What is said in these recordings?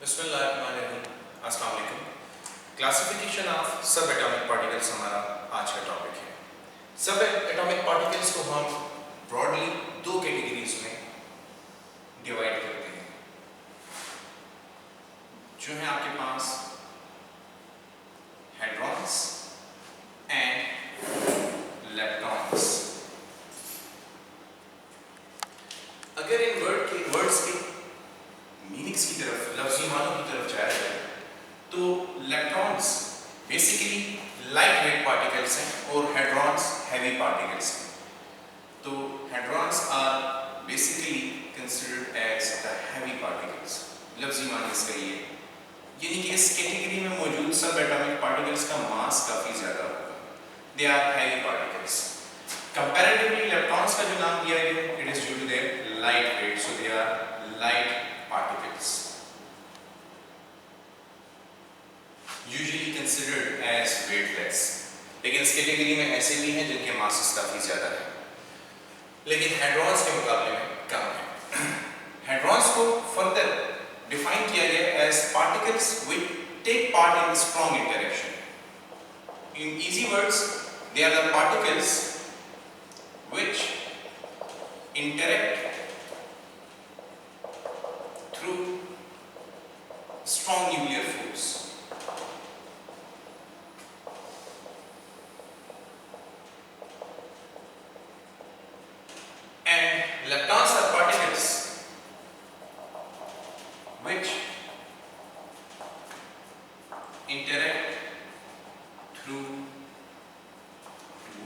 बिस्मिल्लाहिर्रहमानिर्रहीम। अस्सलाम वालेकुम। क्लासिफिकेशन ऑफ सब एटॉमिक पार्टिकल्स हमारा आज का टॉपिक है। सब एटॉमिक पार्टिकल्स को हम ब्रॉडली दो कैटेगरीज में डिवाइड करते हैं, जो है आपके पास हेड्रॉन्स एंड लेप्टॉन्स। अगर इन वर्ड्स के मीनिंग्स की तरफ, लफ्जी मानों की तरफ जाया जाए तो electrons basically light weight particles हैं और हेड्रॉन्स हैवी पार्टिकल्स हैं। तो hadrons are basically considered as the heavy particles. लफ्जी मानी इसका ये, यानी कि इस कैटेगरी में मौजूद सब एटॉमिक पार्टिकल्स का मास काफ़ी ज़्यादा होगा। They are heavy particles. Comparatively electrons का जो नाम दिया गया, it is due to their light weight, so they are light particles, usually considered as weightless। लेकिन इस कैटेगरी में ऐसे भी हैं जिनके मासेस काफी ज्यादा है, लेकिन हेड्रॉन्स के मुकाबले में कम है। हेड्रॉन्स को फर्दर डिफाइन किया गया as particles which take part in strong interaction। In easy words, they are the particles which interact through strong nuclear force। And leptons are particles which interact through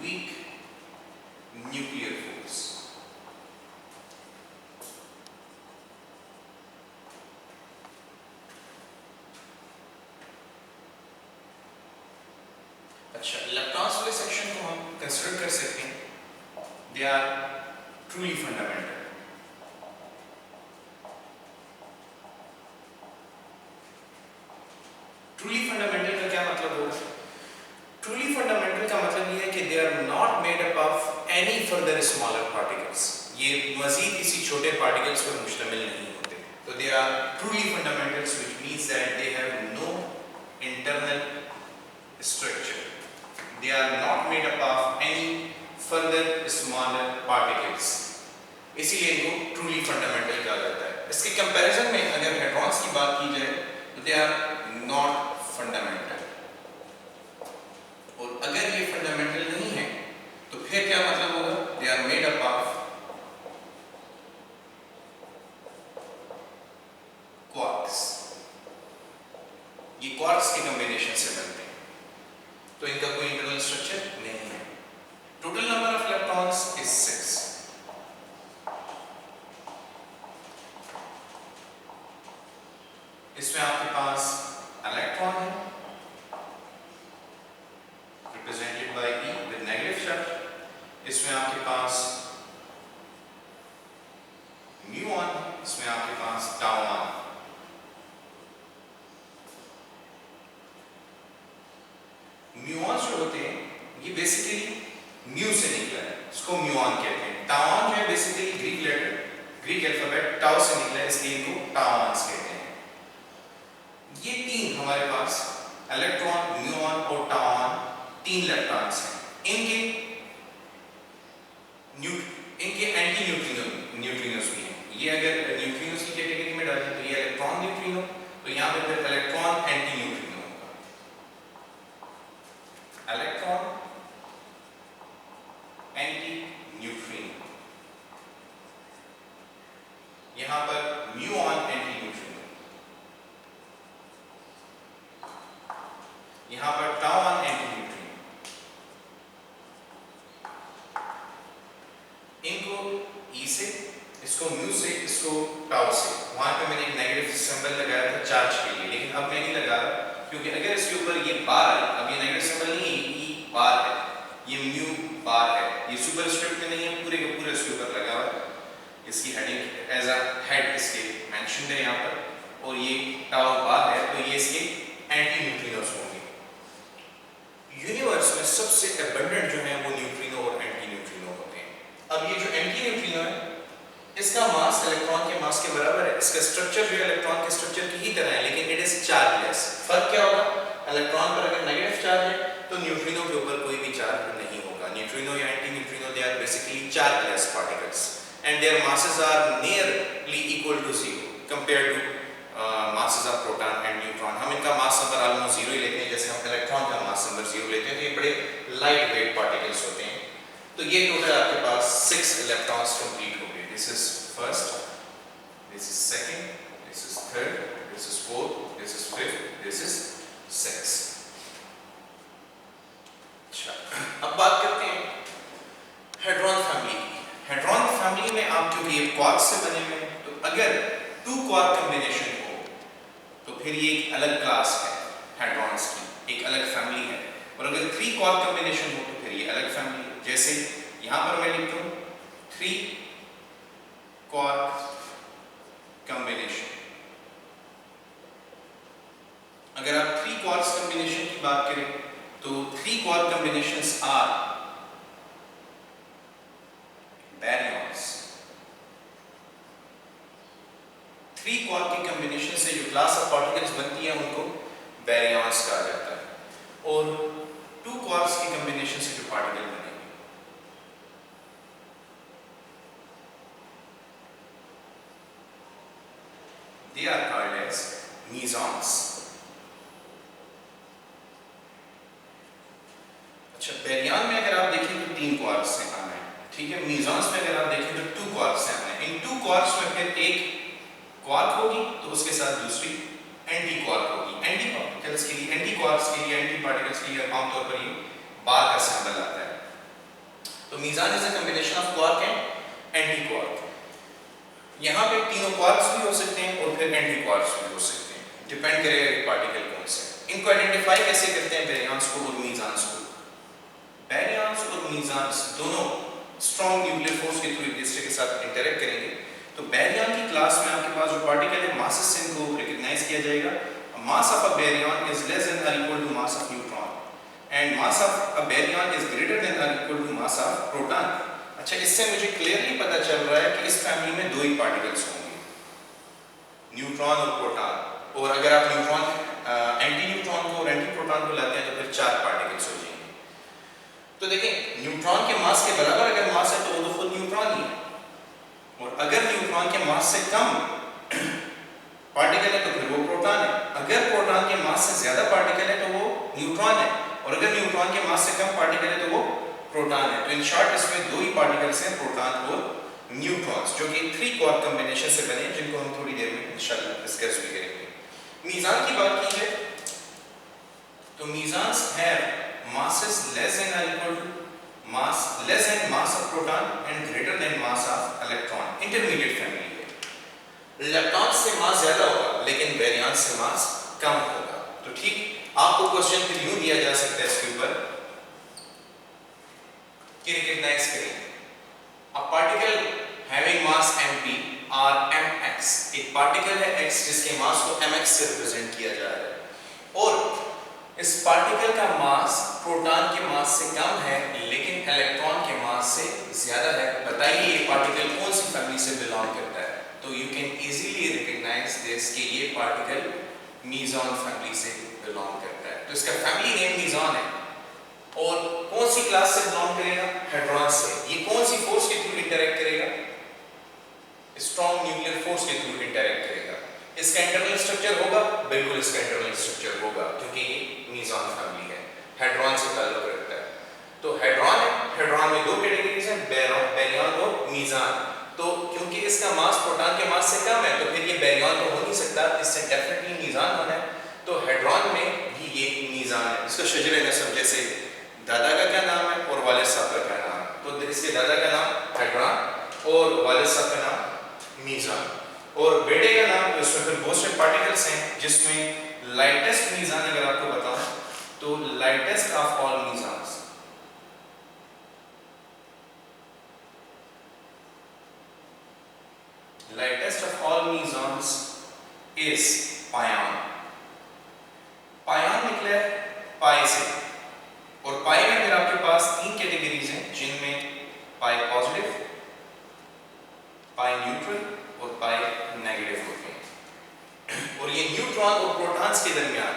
weak nuclear force। अच्छा, electrons वाले section को हम consider कर सकते हैं, they are truly fundamental. Truly fundamental का क्या मतलब होगा? ट्रूली फंडामेंटल का मतलब ये है कि they are not made up of any further smaller particles. ये मजीद किसी छोटे पार्टिकल्स पर मुश्तमिल नहीं होते। तो they are truly fundamentals, which means that they have no internal structure। They are not made up of any further smaller particles, इसीलिए इनको ट्रूली फंडामेंटल कहा जाता है। इसके कंपैरिजन में अगर हेड्रॉन्स की बात की जाए तो दे आर नॉट फंडामेंटल, और अगर ये फंडामेंटल नहीं है तो फिर क्या मतलब होगा? They are made up of quarks. ये क्वार्क्स के कॉम्बिनेशन से बनते हैं, तो इनका कोई इंटरनल स्ट्रक्चर नहीं है। Total number of electrons is 6। इसमें आपके पास इलेक्ट्रॉन है represented by E with negative charge. इसमें आपके पास म्यूऑन है, इसमें आपके पास टाउऑन। म्यूऑन्स जो होते हैं ये बेसिकली म्यू से निकला है, इसको म्यूऑन कहते हैं। टाउऑन जो है बेसिकली ग्रीक अल्फाबेट टाउ से निकला है, इसलिए इनको टाउऑन्स कहते हैं। ये तीन हमारे पास इलेक्ट्रॉन, म्यूऑन और टाउऑन, तीन इलेक्ट्रॉन्स हैं। इनके एंटी न्यूट्रिनोस भी हैं। ये अगर न्यूट्रिनोस की कैटेगरी में डालें तो ये इलेक्ट्रॉन न्यूट्रिनो, तो यहाँ पे फिर electron anti neutrino. Electron anti neutrino, यहां पर म्यूऑन एंटी न्यूट्रिनो, यहां पर टाउऑन एंटी न्यूट्रिनो। इनको ई से, इसको म्यू से, इसको टाउ से। वहां पे मैंने एक नेगेटिव सिंबल लगाया था चार्ज के लिए, लेकिन अब मैं नहीं लगा रहा, क्योंकि अगर इसके ऊपर ये बार, अब ये नेगेटिव सिंबल नहीं है, ई बार है, ये म्यू बार है, ये सुपरस्क्रिप्ट में नहीं है, पूरे के पूरे इसके ऊपर लगा हुआ है। इसकी हेडिंग एज अ हेड इसके मेंशन्ड है यहाँ पर, और ये टाउ बार है, तो ये इसके एंटी न्यूट्रिनोस होंगे। यूनिवर्स में सबसे एबंडेंट जो है वो न्यूट्रिनो और एंटी न्यूट्रिनो होते हैं। अब ये जो एंटी न्यूट्रिनो है, इसका मास इलेक्ट्रॉन के मास के बराबर है, इसका स्ट्रक्चर जो है इलेक्ट्रॉन के स्ट्रक्चर की ही तरह है, लेकिन इट इज चार्जलेस। फर्क क्या होगा, इलेक्ट्रॉन पर अगर नेगेटिव चार्ज है तो न्यूट्रिनो के ऊपर कोई भी चार्ज नहीं होगा। न्यूट्रिनो या anti neutrino they are basically chargeless particles and their masses are nearly equal to zero compared to masses of proton and neutron. हम इनका मास नंबर ऑलमोस्ट जीरो ही लेते हैं, जैसे हम इलेक्ट्रॉन का मास नंबर जीरो लेते हैं। तो ये बड़े लाइट वेट पार्टिकल्स होते हैं। तो ये टोटल आपके पास 6 इलेक्ट्रॉन्स कंप्लीट हो गए। This is first, this is second, this is third, this is fourth, this is fifth, this is sixth. अच्छा, अब बात करते हैं हेड्रॉन फैमिली की। हेड्रॉन फैमिली में आप क्योंकि ये क्वार्क से बने हुए हैं, तो अगर 2 क्वार्क कॉम्बिनेशन हो तो फिर ये एक अलग क्लास है हेड्रॉन्स की, एक अलग फैमिली है। और अगर 3 क्वार्क कॉम्बिनेशन हो तो फिर ये अलग फैमिली है। जैसे यहां पर मैं लिखता हूं 3 क्वार्क कॉम्बिनेशन। अगर आप 3 क्वार्क कॉम्बिनेशन की बात करें तो 3 quark combinations are baryons। 3 quark के कॉम्बिनेशन से जो क्लास ऑफ पार्टिकल्स बनती है उनको baryons कहा जाता है। और 2 क्वार्क्स के कॉम्बिनेशन से जो पार्टिकल बनेंगे they are called as mesons। अच्छा, बैरियन में अगर आप देखें तो 3 क्वार्क्स से आना है, ठीक है। मेसॉन्स में अगर आप देखें तो 2 क्वार्क्स से आना है। इन 2 क्वार्क्स में फिर एक क्वार्क होगी तो उसके साथ दूसरी एंटी क्वार्क होगी। एंटी पार्टिकल्स के लिए, एंटी क्वार्क्स के लिए, एंटी पार्टिकल्स के लिए आमतौर पर ये बार का सिंबल आता है। तो mason is a combination of quark and anti quark. यहाँ पे तीनों क्वार्क्स भी हो सकते हैं और फिर एंटी क्वार्क्स भी हो सकते हैं, डिपेंड करेगा पार्टिकल कौन से। इनको आइडेंटिफाई कैसे करते हैं बैरियंस को और मेसॉन्स को? बैरियंस और मेसॉन्स दोनों स्ट्रॉन्ग न्यूक्लियर फोर्स के थ्रू एक दूसरे के साथ इंटरेक्ट करेंगे। तो बैरियन की क्लास में आपके पास जो पार्टिकल है मासेस से इनको रिकॉग्नाइज किया जाएगा। Mass of a baryon is less than और equal to mass of neutron and mass of a baryon is greater than और equal to mass of proton. अच्छा, इससे मुझे क्लियरली पता चल रहा है कि इस फैमिली में 2 ही पार्टिकल्स होंगे, न्यूट्रॉन और प्रोटॉन। और अगर आप न्यूट्रॉन एंटी न्यूट्रॉन को और एंटी प्रोटॉन को लाते हैं तो फिर 4 पार्टिकल्स हो जाएंगे। तो देखें, न्यूट्रॉन के मास के बराबर अगर मास है तो वो तो खुद न्यूट्रॉन ही है, और अगर न्यूट्रॉन के मास से कम पार्टिकल है तो फिर वो प्रोटॉन है। अगर प्रोटॉन के मास से ज्यादा पार्टिकल है तो वो न्यूट्रॉन है, और अगर न्यूट्रॉन के मास से कम पार्टिकल है तो वो प्रोटॉन है। तो इन शॉर्ट इसमें 2 ही पार्टिकल्स हैं, प्रोटॉन और न्यूट्रॉन्स, जो कि 3 क्वार्क कॉम्बिनेशन से बने हैं, जिनको हम थोड़ी देर में इंशाल्लाह डिस्कस भी करेंगे। मीज़ान की बात की है तो मीज़ान्स have masses less than or equal to mass less than mass of proton and greater than mass of electron। Intermediate family है। इलेक्ट्रॉन से मास ज्यादा होगा लेकिन बैरियन से मास कम होगा। तो ठीक, आपको क्वेश्चन फिर यूं दिया जा सकता है इसके ऊपर कि रिकॉग्नाइज करें a particle having mass mp और mx। एक पार्टिकल है x जिसके मास को mx से रिप्रेजेंट किया जा रहा है, और इस पार्टिकल का मास प्रोटॉन के मास से कम है लेकिन इलेक्ट्रॉन के मास से ज्यादा है। बताइए ये पार्टिकल कौन सी फैमिली से बिलोंग करता है? तो you can easily recognise this कि ये पार्टिकल मीज़ॉन फैमिली से बिलोंग करता है। तो इसका फैमिली नेम मीज़ॉन है, और कौन सी क्लास से बिलोंग करेगा? हेड्रॉन से। ये कौन सी फोर्स के थ्रू इंटरेक्ट करेगा? स्ट्रॉन्ग न्यूक्लियर फोर्स के थ्रू इंटरेक्ट करेगा। इसका इंटरनल स्ट्रक्चर होगा, बिल्कुल इसका इंटरनल स्ट्रक्चर होगा, क्योंकि ये मीज़ॉन फैमिली है, हेड्रॉन से ताल्लुक रखता है। तो हेड्रॉन है, हेड्रॉन में 2 कैटेगरीज हैं, बैरियन और मीज़ॉन। तो क्योंकि इसका मास प्रोटॉन के मास से कम है तो फिर ये बैरियन तो हो नहीं सकता, इससे डेफिनेटली मीज़ॉन होना है। तो हेड्रॉन में भी ये मीज़ॉन है। इसका शजर नसब, जैसे दादा का क्या नाम है और वालिद साहब का क्या नाम है, तो इसके दादा का नाम हेड्रॉन और वालिद साहब का नाम मीज़ॉन, और बेटे का नाम, उसमें फिर बहुत से पार्टिकल्स हैं जिसमें लाइटेस्ट मीज़ॉन अगर आपको बताऊं तो लाइटेस्ट ऑफ ऑल मीज़ॉन्स इज पायन। पायन निकला है पाई से, और पाई में फिर आपके पास 3 कैटेगरीज हैं जिनमें पाई पॉजिटिव, पाई न्यूट्रल न्यूट्रॉन और प्रोटॉन्स के दरमियान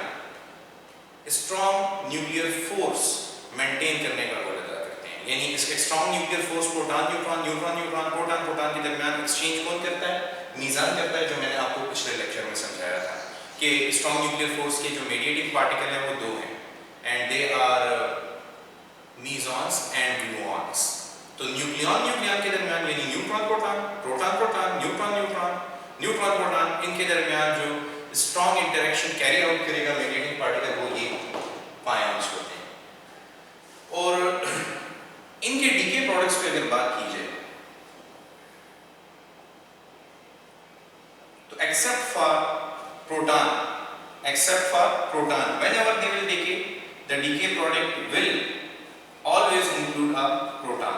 स्ट्रॉन्ग न्यूक्लियर फोर्स मेंटेन करने का रोल अदा करते हैं। यानी इसके strong nuclear force proton neutron neutron neutron proton proton के दरमियान एक्सचेंज कौन करता है? मीज़ान करता है, जो मैंने आपको पिछले लेक्चर में समझाया था कि स्ट्रॉन्ग न्यूक्लियर फोर्स के जो मेडिएटिंग पार्टिकल हैं वो दो हैं, and they are मीज़ॉन्स and gluons. तो न्यूक्लियन न्यूक्लियन के दरमियान यानी neutron proton proton proton neutron neutron neutron proton, इनके दरमियान जो स्ट्रॉन्ग इंटरेक्शन कैरी आउट करेगा मेडिएटिंग पार्टिकल वो ये पायॉन्स होते हैं। और इनके डीके प्रोडक्ट्स पे अगर बात की जाए तो except for proton whenever they will decay, the decay product will always include a proton।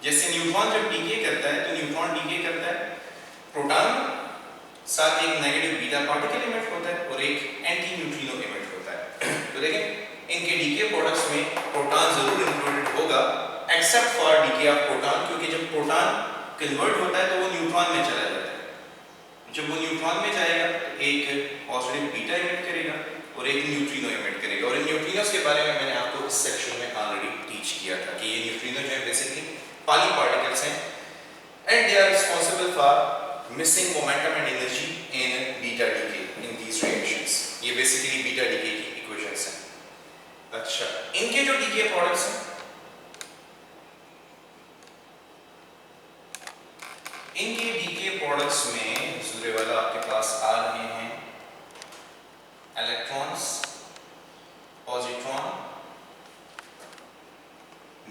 जैसे न्यूट्रॉन जब डीके करता है तो न्यूट्रॉन डीके करता है, प्रोटॉन साथ एक नेगेटिव बीटा पार्टिकल इमिट होता है और एक एंटी न्यूट्रिनो इमिट होता है। तो देखें इनके डीके प्रोडक्ट्स में प्रोटॉन जरूर इंक्लूडेड होगा except for DK of proton, क्योंकि जब प्रोटॉन कन्वर्ट होता है तो वो न्यूट्रॉन में चला जाता है। जब वो न्यूट्रॉन में जाएगा तो एक पॉजिटिव बीटा इमिट करेगा और एक न्यूट्रिनो इमिट करेगा। और इन न्यूट्रिनोस के बारे में मैंने आपको इस सेक्शन में ऑलरेडी टीच किया था कि ये न्यूट्रिनो जो है बेसिकली पॉली पार्टिकल्स हैं and they are responsible for missing momentum and energy in beta decay in these reactions. ये बेसिकली बीटा डीके की इक्वेशंस हैं। अच्छा, इनके जो डीके प्रोडक्ट्स हैं, इनके डीके प्रोडक्ट्स में दूसरे वाला आपके पास आ रहे हैं electrons, positron,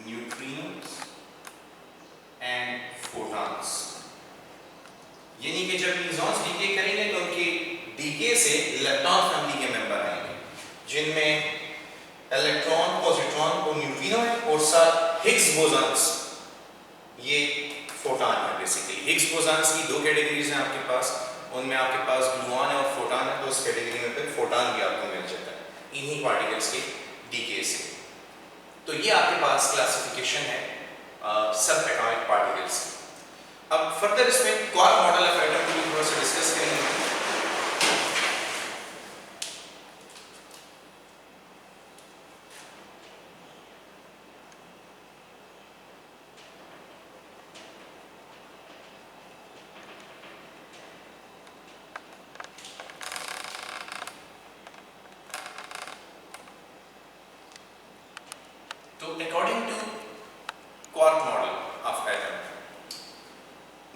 neutrinos and photons. यानी कि जब मीज़ॉन्स डीके करेंगे तो उनके डीके से इलेक्ट्रॉन फैमिली के मेंबर आएंगे जिनमें इलेक्ट्रॉन, पॉजिट्रॉन और न्यूट्रिनो है और साथ हिग्स बोसॉन्स, ये फोटॉन है। बेसिकली हिग्स बोसॉन्स की दो कैटेगरीज हैं आपके पास, उनमें आपके पास ग्लूऑन है और फोटॉन है, तो उस कैटेगरी में फिर फोटॉन भी आपको मिल जाता है इन्हीं पार्टिकल्स के डीके से। तो ये आपके पास क्लासिफिकेशन है सब एटॉमिक पार्टिकल्स की। अब फर्दर इसमें क्वार्क मॉडल ऑफ एटम को थोड़ा सा डिस्कस करेंगे। तो according to quark model of atom,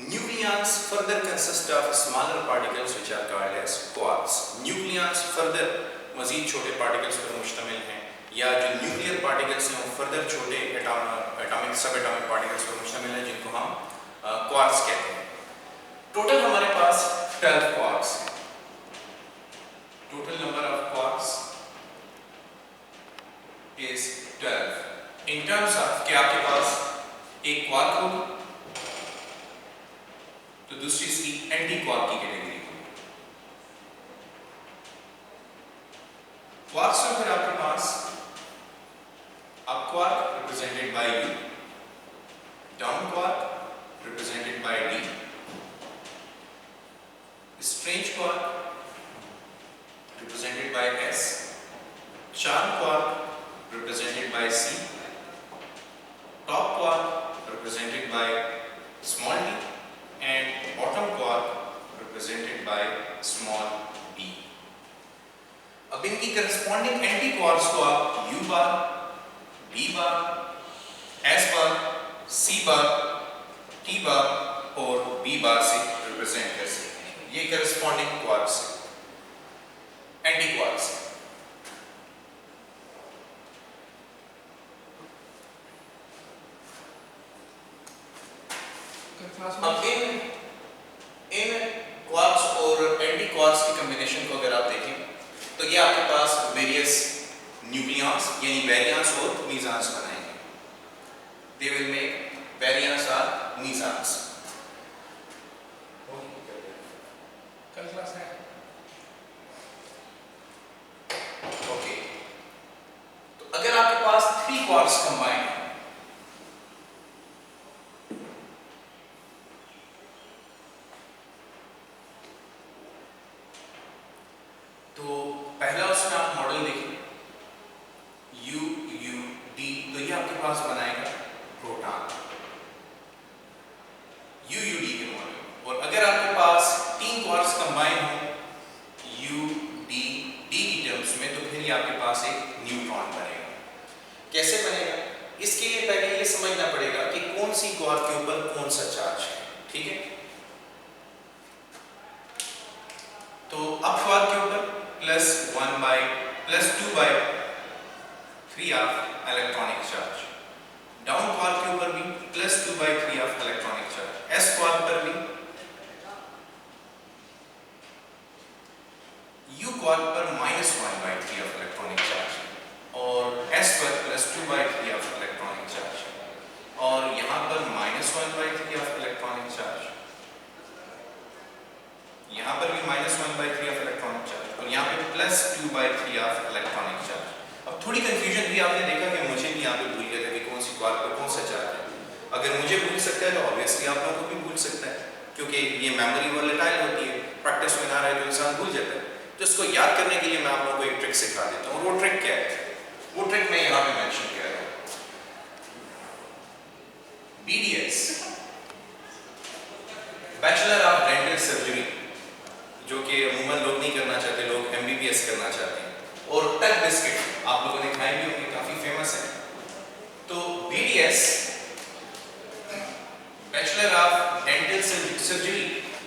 nucleons further consist of smaller particles which are called as quarks। nucleons further मजीद छोटे particles पर मुश्तमिल हैं, या जो न्यूक्लियर particles हैं वो further छोटे एटॉमिक सब एटॉमिक particles पर मुश्तमिल हैं जिनको हम quarks कहते हैं। टोटल हमारे पास 12 quarks हैं। Total number of quarks is 12 in terms of कि आपके पास एक quark होगा तो दूसरी इसकी एंटी क्वार्क की कैटेगरी होगी। क्वार्क्स में फिर आपके पास up quark represented by U, down quark represented by D, strange quark represented by S, charm quark represented by C, top quark represented by small d and bottom quark represented by small b। अब इनकी corresponding anti quarks को आप U bar, B bar, S bar, C bar, T bar और B bar से represent कर सकते हैं। ये corresponding quarks हैं, anti quarks हैं। अब इन क्वार्क्स और एंटी क्वार्क्स की कॉम्बिनेशन को अगर आप देखें तो ये आपके पास वेरियस न्यूक्लियॉन्स यानी वैरियंस और मीज़ॉन्स बनाएंगे। दे विल मेक वैरियंस और मीज़ॉन्स। कल क्लास है ओके। तो अगर आपके पास 3 क्वार्क्स कंबाइंड है तो पहला उसमें आप मॉडल देखिए यू यू डी, तो ये आपके पास बनाएगा प्रोटॉन यू यू डी के मॉडल। और अगर आपके पास 3 क्वार्क्स कंबाइन हो यू डी डी की टर्म्स में, तो फिर ये आपके पास एक न्यूट्रॉन बनेगा। कैसे बनेगा, इसके लिए पहले ये समझना पड़ेगा कि कौन सी क्वार्क के ऊपर कौन सा चार्ज है। ठीक है, तो अप क्वार्क के ऊपर +2/3 of electronic charge, down quark के ऊपर भी +2/3 of electronic charge, S quark पर भी, यू क्वार्क पर -1/3 ऑफ इलेक्ट्रॉनिक चार्ज और एस पर +2/3 ऑफ इलेक्ट्रॉनिक चार्ज और यहाँ पर -1/3 ऑफ इलेक्ट्रॉनिक चार्ज, यहाँ पर भी -1/3 ऑफ इलेक्ट्रॉनिक चार्ज और यहाँ पे +2/3 ऑफ इलेक्ट्रॉनिक चार्ज। अब थोड़ी कंफ्यूजन भी आपने देखा कि मुझे भी यहाँ पे भूल गया था कि कौन सी क्वार्क पर कौन सा चार्ज है। अगर मुझे भूल सकता है तो ऑब्वियसली आप लोगों को भी भूल सकता है, क्योंकि ये मेमोरी वोलेटाइल होती है, प्रैक्टिस में ना रहे तो इंसान भूल जाता है। तो इसको याद करने के लिए मैं आप लोगों को एक ट्रिक सिखा देता हूँ। वो ट्रिक क्या है, वो ट्रिक मैं यहाँ पे मेंशन कर रहा हूँ। BDS bachelor of dental surgery, जो कि अमूमन लोग नहीं करना चाहते, लोग MBBS करना चाहते हैं, और टक बिस्किट आप लोगों ने खाए भी होंगे, काफी फेमस है। तो BDS bachelor of dental surgery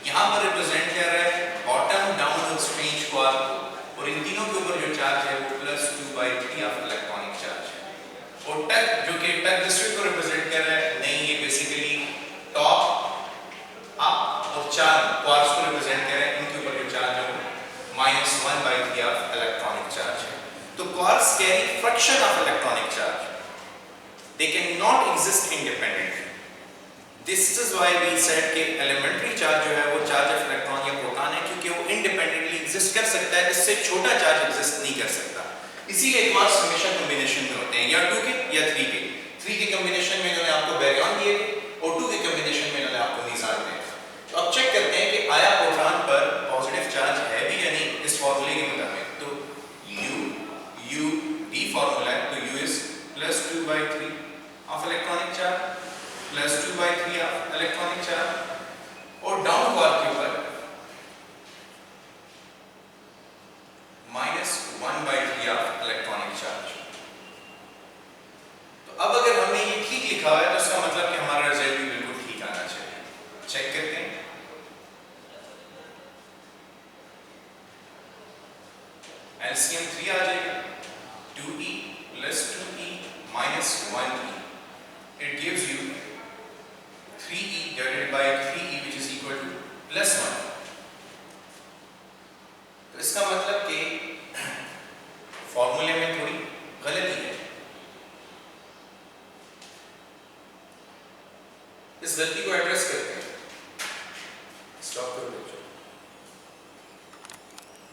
यहाँ पर रिप्रेजेंट कर रहा है बॉटम डाउन और स्ट्रेंज क्वार्क, और इन तीनों के ऊपर जो चार्ज है वो +2/3 ऑफ इलेक्ट्रॉनिक चार्ज है। और टक जो कि टक डिस्ट्रिक्ट को रिप्रेजेंट कर रहा है, नहीं ये बेसिकली टॉप अप और चार क्वार्क्स को रिप्रेजेंट कर रहे हैं, इनके ऊपर जो चार्ज है -1/3 ऑफ इलेक्ट्रॉनिक चार्ज है। तो quarks carry fraction of electronic charge, they can not exist independently. This is why we said कि एलिमेंट्री चार्ज जो है वो चार्ज ऑफ इलेक्ट्रॉन या प्रोटॉन है, क्योंकि वो इंडिपेंडेंटली एग्जिस्ट कर सकता है, इससे छोटा चार्ज एग्जिस्ट नहीं कर सकता। इसीलिए क्वार्क्स हमेशा कॉम्बिनेशन में होते हैं, या 2 के या 3 के। 3 के कॉम्बिनेशन में इन्होंने आपको बैरियन दिए और 2 के कॉम्बिनेशन में इन्होंने आपको निशान दिए। तो अब चेक करते हैं कि आया प्रोटॉन पर पॉजिटिव चार्ज है भी या नहीं इस फार्मूले के मुताबिक। तो यू डी फार्मूला है, तो you is +2/3 of electronic charge, +2/3 of electronic charge, और डाउन क्वार्क के ऊपर -1/3 ऑफ इलेक्ट्रॉनिक चार्ज। तो अब अगर हमने ये ठीक लिखा है तो इसका मतलब कि हमारा रिजल्ट भी बिल्कुल ठीक आना चाहिए। चेक करते हैं, LCM 3 आ जाएगा, 2e + 2e - 1e, it gives you 3e divided by 3e which is equal to +1। तो इसका मतलब कि फॉर्मूले में थोड़ी गलती है, इस गलती को एड्रेस करते हैं। स्टॉप करो।